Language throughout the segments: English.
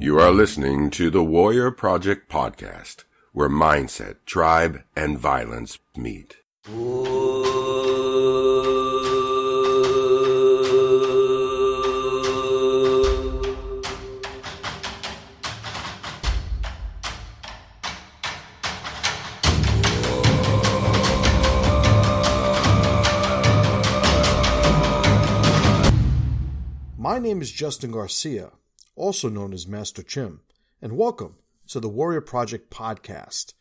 You are listening to the Warrior Project podcast, where mindset, tribe, and violence meet. My name is Justin Garcia, also known as Master Chim, and welcome to the Warrior Project podcast.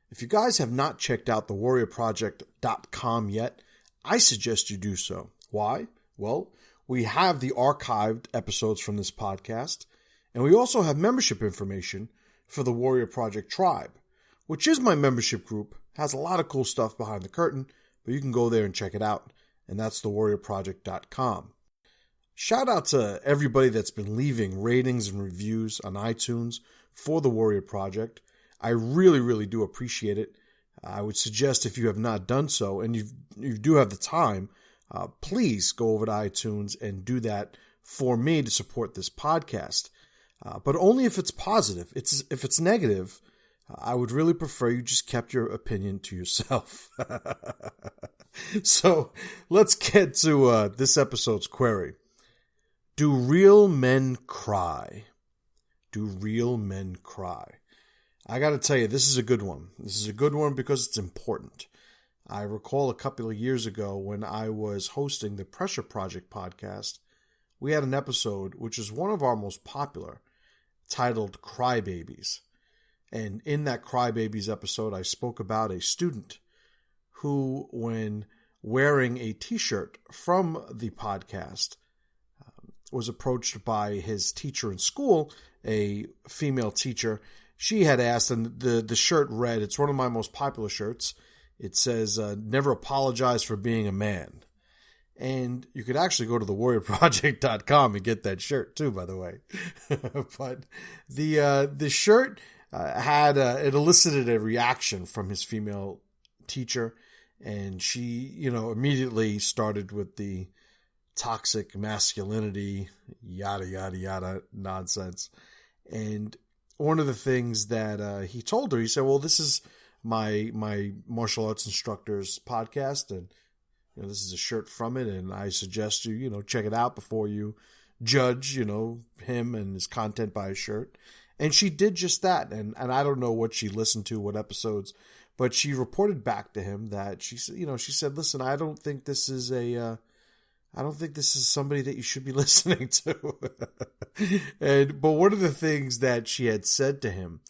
If you guys have not checked out thewarriorproject.com yet, I suggest you do so. Why? Well, we have the archived episodes from this podcast, and we also have membership information for the Warrior Project Tribe, which is my membership group. Has a lot of cool stuff behind the curtain, but you can go there and check it out, and that's thewarriorproject.com. Shout out to everybody that's been leaving ratings and reviews on iTunes for the Warrior Project. I really do appreciate it. I would suggest if you have not done so and you do have the time, please go over to iTunes and do that for me to support this podcast. But only if it's positive. If it's negative, I would really prefer you just kept your opinion to yourself. So let's get to this episode's query. Do real men cry? Do real men cry? I got to tell you, this is a good one. This is a good one because it's important. I recall a couple of years ago when I was hosting the Pressure Project podcast, we had an episode, which is one of our most popular, titled Crybabies. And in that Crybabies episode, I spoke about a student who, when wearing a t-shirt from the podcast, was approached by his teacher in school, a female teacher. She had asked, and the shirt read, it's one of my most popular shirts. It says, never apologize for being a man. And you could actually go to thewarriorproject.com and get that shirt too, by the way. But the shirt had, it elicited a reaction from his female teacher. And she, immediately started with the toxic masculinity, yada, yada, yada nonsense. And one of the things that he told her, he said, well, this is my martial arts instructor's podcast, and this is a shirt from it, and I suggest you, check it out before you judge, him and his content by his shirt. And she did just that. And I don't know what she listened to, what episodes, but she reported back to him that she said, listen, I don't think this is somebody that you should be listening to. But one of the things that she had said to him,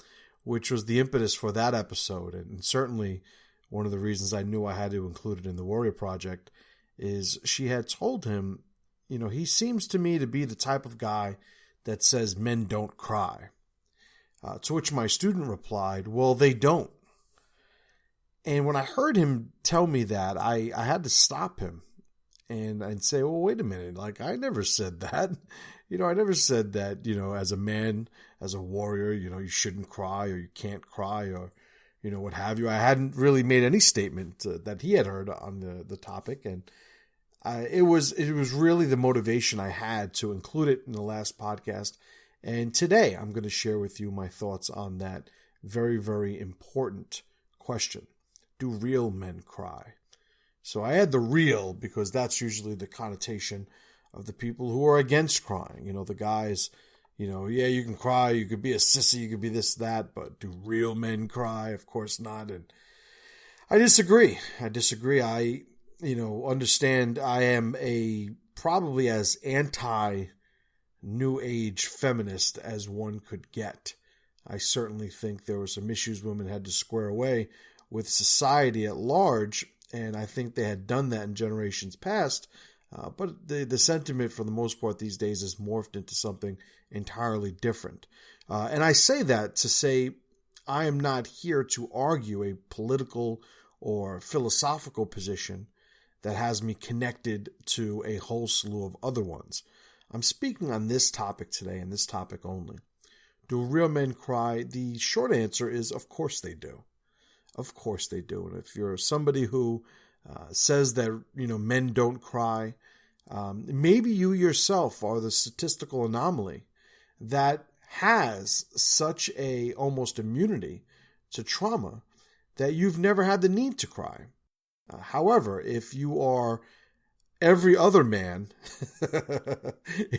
which was the impetus for that episode, and certainly one of the reasons I knew I had to include it in the Warrior Project, is she had told him, he seems to me to be the type of guy that says men don't cry. To which my student replied, well, they don't. And when I heard him tell me that, I had to stop him. And I'd say, well, wait a minute. Like, I never said that. I never said that, as a man, as a warrior, you shouldn't cry or you can't cry or, what have you. I hadn't really made any statement that he had heard on the topic. And it was really the motivation I had to include it in the last podcast. And today I'm going to share with you my thoughts on that very, very important question. Do real men cry? So I had the real because that's usually the connotation of the people who are against crying. The guys, yeah, you can cry, you could be a sissy, you could be this, that, but do real men cry? Of course not. And I disagree. I, understand I am probably as anti-new age feminist as one could get. I certainly think there were some issues women had to square away with society at large. And I think they had done that in generations past. But the sentiment for the most part these days has morphed into something entirely different. And I say that to say I am not here to argue a political or philosophical position that has me connected to a whole slew of other ones. I'm speaking on this topic today and this topic only. Do real men cry? The short answer is, of course they do. Of course they do. And if you're somebody who says that, men don't cry, maybe you yourself are the statistical anomaly that has such a almost immunity to trauma that you've never had the need to cry. However, if you are every other man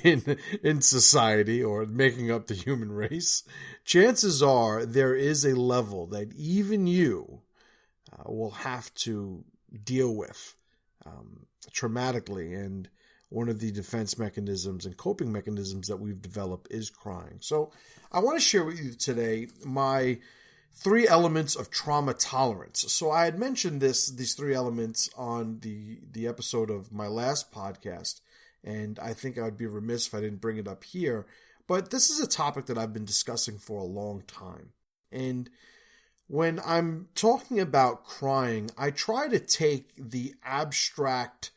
in society or making up the human race, chances are there is a level that even you will have to deal with traumatically. And one of the defense mechanisms and coping mechanisms that we've developed is crying. So I want to share with you today my 3 elements of trauma tolerance. So I had mentioned these 3 elements on the episode of my last podcast, and I think I would be remiss if I didn't bring it up here. But this is a topic that I've been discussing for a long time. And when I'm talking about crying, I try to take the abstract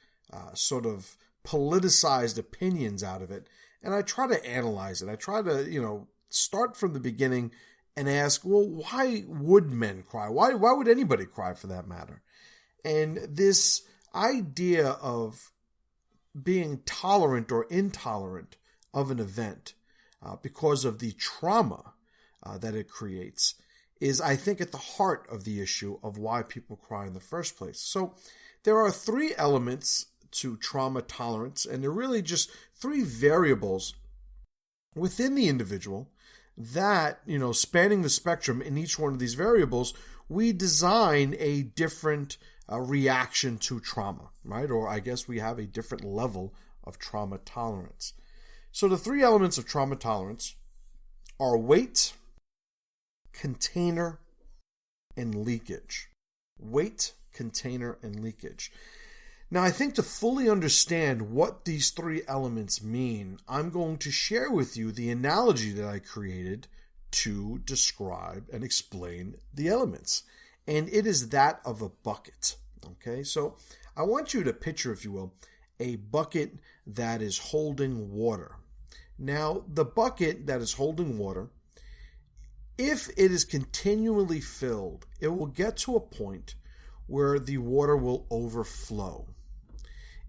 sort of politicized opinions out of it, and I try to analyze it. I try to, start from the beginning and ask, well, why would men cry? Why would anybody cry for that matter? And this idea of being tolerant or intolerant of an event because of the trauma that it creates is, I think, at the heart of the issue of why people cry in the first place. So there are 3 elements to trauma tolerance, and they're really just 3 variables within the individual that, spanning the spectrum in each one of these variables, we design a different reaction to trauma, right? Or I guess we have a different level of trauma tolerance. So the 3 elements of trauma tolerance are weight, container, and leakage. Weight, container, and leakage. Now, I think to fully understand what these 3 elements mean, I'm going to share with you the analogy that I created to describe and explain the elements. And it is that of a bucket. Okay, so I want you to picture, if you will, a bucket that is holding water. Now, the bucket that is holding water, if it is continually filled, it will get to a point where the water will overflow.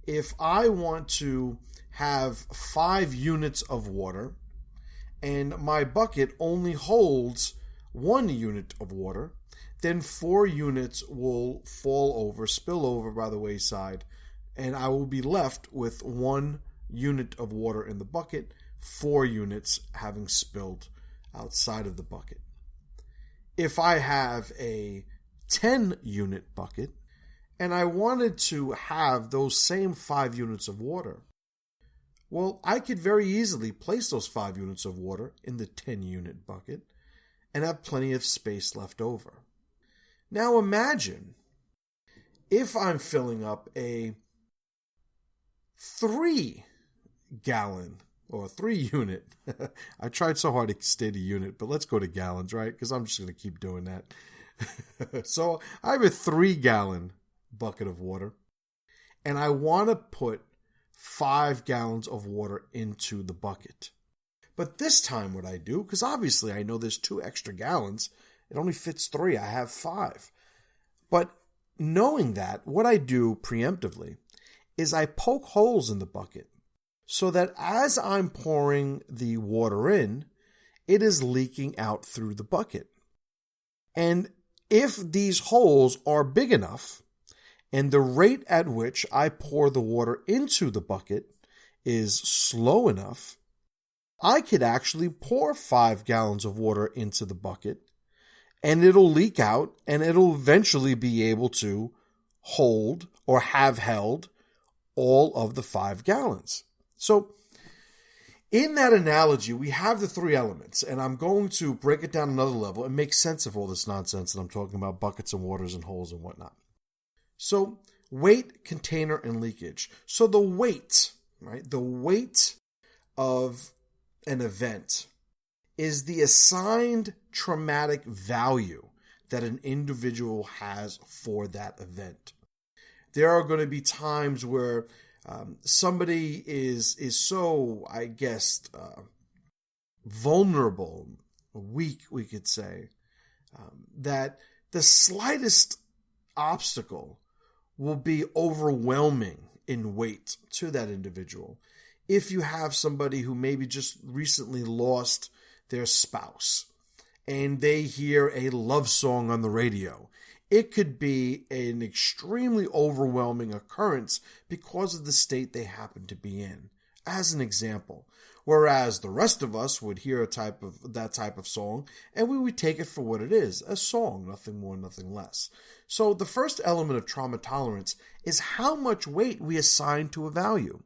If I want to have 5 units of water and my bucket only holds 1 unit of water, then 4 units will spill over by the wayside, and I will be left with 1 unit of water in the bucket, 4 units having spilled outside of the bucket. If I have a 10-unit bucket, and I wanted to have those same 5 units of water, well, I could very easily place those 5 units of water in the 10-unit bucket and have plenty of space left over. Now imagine if I'm filling up a 3-gallon or 3-unit. I tried so hard to state a unit, but let's go to gallons, right? Because I'm just going to keep doing that. So I have a 3-gallon bucket of water, and I want to put 5 gallons of water into the bucket. But this time what I do, because obviously I know there's 2 extra gallons, it only fits 3, I have 5. But knowing that, what I do preemptively is I poke holes in the bucket so that as I'm pouring the water in, it is leaking out through the bucket. And if these holes are big enough, and the rate at which I pour the water into the bucket is slow enough, I could actually pour 5 gallons of water into the bucket, and it'll leak out, and it'll eventually be able to hold or have held all of the 5 gallons. So in that analogy, we have the 3 elements, and I'm going to break it down another level and make sense of all this nonsense that I'm talking about, buckets and waters and holes and whatnot. So weight, container, and leakage. So the weight, right? The weight of an event is the assigned traumatic value that an individual has for that event. There are going to be times where somebody is so, I guess, vulnerable, weak, we could say, that the slightest obstacle will be overwhelming in weight to that individual. If you have somebody who maybe just recently lost their spouse and they hear a love song on the radio. It could be an extremely overwhelming occurrence because of the state they happen to be in, as an example. Whereas the rest of us would hear that type of song, and we would take it for what it is, a song, nothing more, nothing less. So the first element of trauma tolerance is how much weight we assign to a value.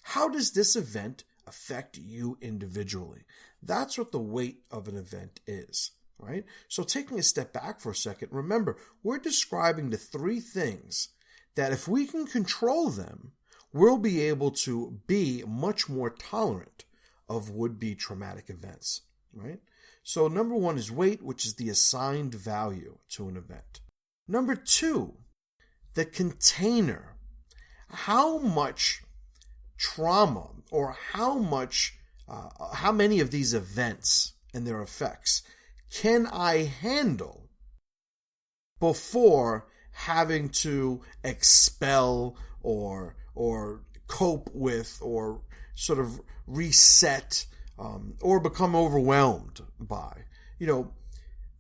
How does this event affect you individually? That's what the weight of an event is, right? So taking a step back for a second, remember, we're describing the three things that if we can control them, we'll be able to be much more tolerant of would-be traumatic events, right? So number one is weight, which is the assigned value to an event. Number two, the container. How much trauma or how many of these events and their effects can I handle before having to expel or cope with or sort of reset or become overwhelmed by?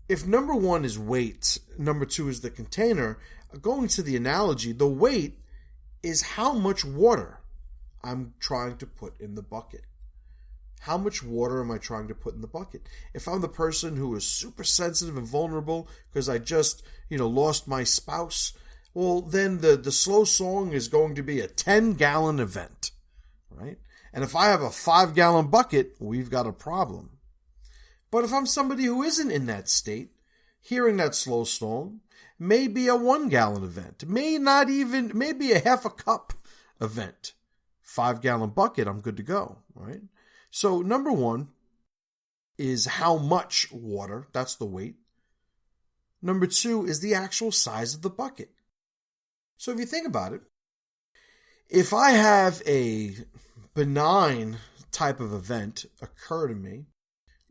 If number one is weight, number two is the container, going to the analogy, the weight is how much water I'm trying to put in the bucket. How much water am I trying to put in the bucket? If I'm the person who is super sensitive and vulnerable because I just, lost my spouse, well, then the slow song is going to be a 10-gallon event, right? And if I have a 5-gallon bucket, we've got a problem. But if I'm somebody who isn't in that state, hearing that slow song may be a 1-gallon event, maybe a half a cup event. 5-gallon bucket, I'm good to go, right? So number one is how much water, that's the weight. Number two is the actual size of the bucket. So if you think about it, if I have a benign type of event occur to me,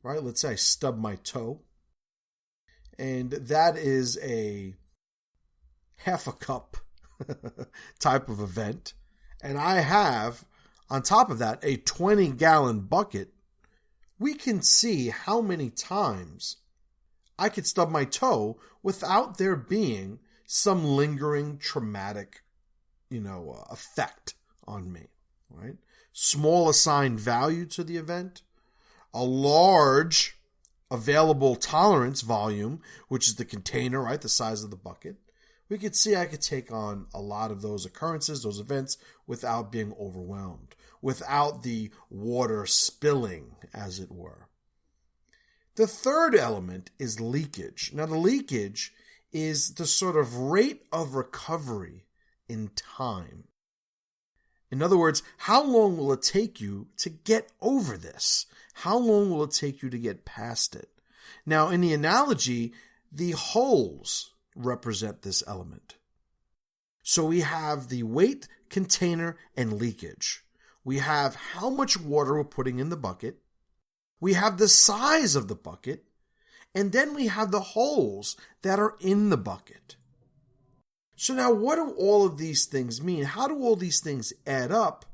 right? Let's say I stub my toe, and that is a half a cup type of event, and I have, on top of that, a 20-gallon bucket, we can see how many times I could stub my toe without there being some lingering traumatic, effect on me, right? Small assigned value to the event, a large available tolerance volume, which is the container, right? The size of the bucket. We could see I could take on a lot of those occurrences, those events, without being overwhelmed, without the water spilling, as it were. The third element is leakage. Now, the leakage is the sort of rate of recovery in time. In other words, how long will it take you to get over this? How long will it take you to get past it? Now, in the analogy, the holes represent this element. So we have the weight, container, and leakage. We have how much water we're putting in the bucket. We have the size of the bucket. And then we have the holes that are in the bucket. So now what do all of these things mean? How do all these things add up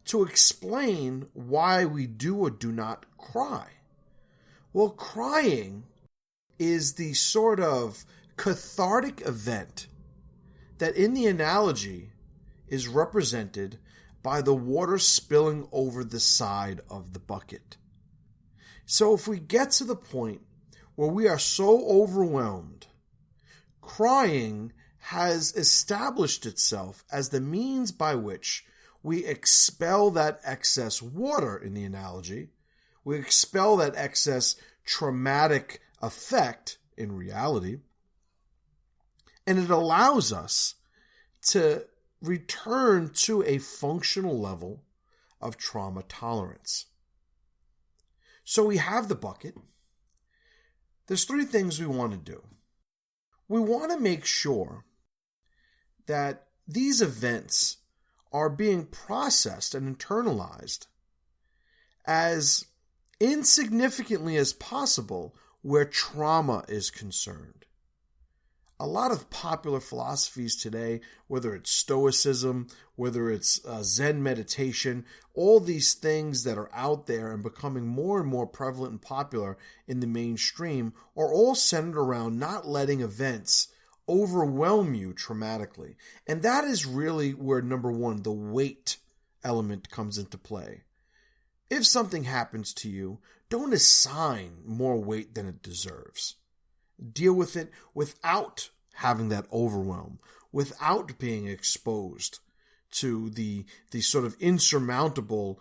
to explain why we do or do not cry? Well, crying is the sort of cathartic event that in the analogy is represented by the water spilling over the side of the bucket. So if we get to the point where we are so overwhelmed, crying has established itself as the means by which we expel that excess water in the analogy. We expel that excess traumatic effect in reality. And it allows us to return to a functional level of trauma tolerance. So we have the bucket. There's three things we want to do. We want to make sure that these events are being processed and internalized as insignificantly as possible where trauma is concerned. A lot of popular philosophies today, whether it's Stoicism, whether it's Zen meditation, all these things that are out there and becoming more and more prevalent and popular in the mainstream are all centered around not letting events overwhelm you traumatically. And that is really where, number one, the weight element comes into play. If something happens to you, don't assign more weight than it deserves. Deal with it without having that overwhelm, without being exposed to the sort of insurmountable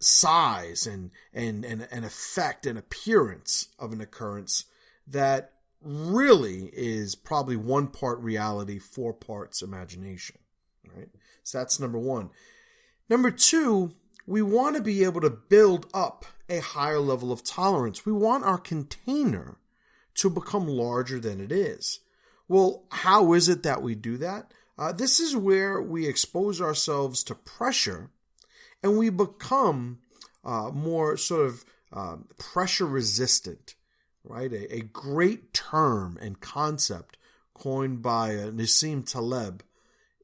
size and effect and appearance of an occurrence that really is probably 1 part reality, 4 parts imagination. Right? So that's number one. Number two, we want to be able to build up a higher level of tolerance. We want our container to become larger than it is. Well, how is it that we do that? This is where we expose ourselves to pressure and we become more sort of pressure resistant, right? A great term and concept coined by Nassim Taleb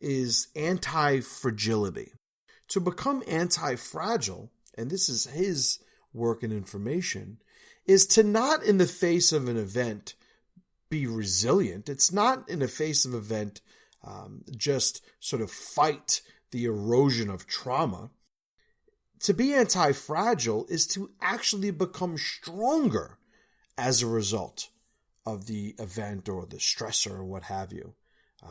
is anti-fragility. To become anti-fragile, and this is his work and information, is to not in the face of an event be resilient. It's not in the face of an event just sort of fight the erosion of trauma. To be anti-fragile is to actually become stronger as a result of the event or the stressor or what have you.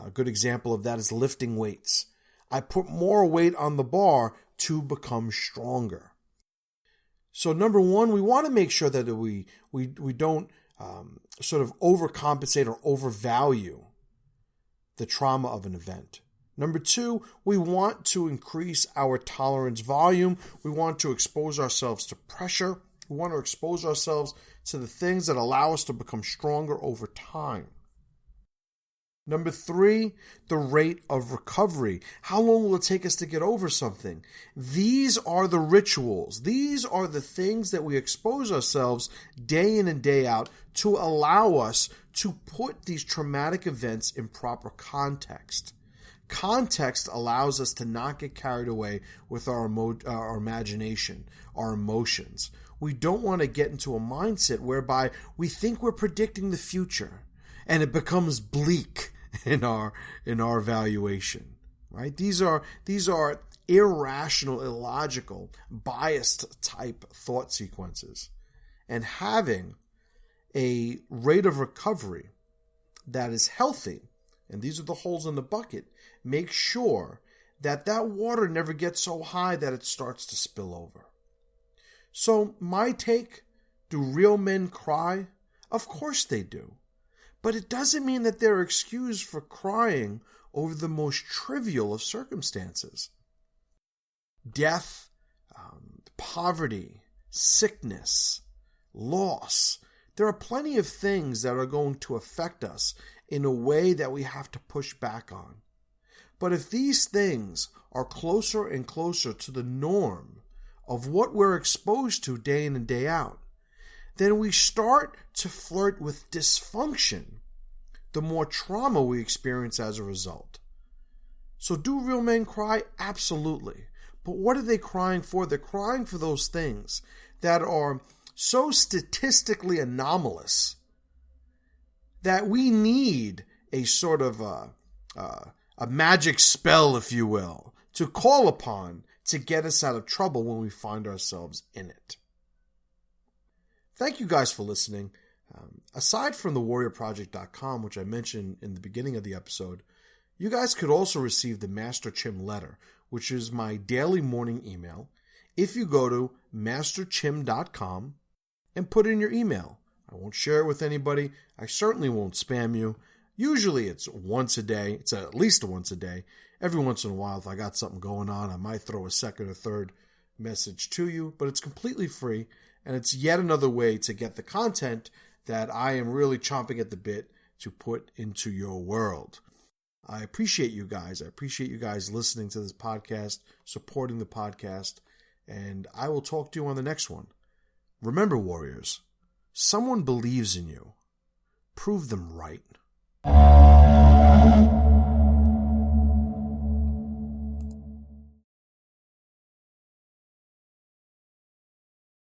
A good example of that is lifting weights. I put more weight on the bar to become stronger. So number one, we want to make sure that we don't sort of overcompensate or overvalue the trauma of an event. Number two, we want to increase our tolerance volume. We want to expose ourselves to pressure. We want to expose ourselves to the things that allow us to become stronger over time. Number three, the rate of recovery. How long will it take us to get over something? These are the rituals. These are the things that we expose ourselves day in and day out to allow us to put these traumatic events in proper context. Context allows us to not get carried away with our imagination, our emotions. We don't want to get into a mindset whereby we think we're predicting the future and it becomes bleak in our valuation, right? These are irrational, illogical, biased type thought sequences. And having a rate of recovery that is healthy, and these are the holes in the bucket, make sure that water never gets so high that it starts to spill over. So my take, do real men cry? Of course they do. But it doesn't mean that they're excused for crying over the most trivial of circumstances. Death, poverty, sickness, loss. There are plenty of things that are going to affect us in a way that we have to push back on. But if these things are closer and closer to the norm of what we're exposed to day in and day out, then we start to flirt with dysfunction the more trauma we experience as a result. So do real men cry? Absolutely. But what are they crying for? They're crying for those things that are so statistically anomalous that we need a sort of a magic spell, if you will, to call upon to get us out of trouble when we find ourselves in it. Thank you guys for listening. Aside from the warriorproject.com, which I mentioned in the beginning of the episode, you guys could also receive the Master Chim letter, which is my daily morning email, if you go to masterchim.com and put in your email. I won't share it with anybody. I certainly won't spam you. Usually it's once a day. It's at least once a day. Every once in a while, if I got something going on, I might throw a second or third message to you, but it's completely free. And it's yet another way to get the content that I am really chomping at the bit to put into your world. I appreciate you guys. I appreciate you guys listening to this podcast, supporting the podcast, and I will talk to you on the next one. Remember, warriors, someone believes in you. Prove them right. Bye.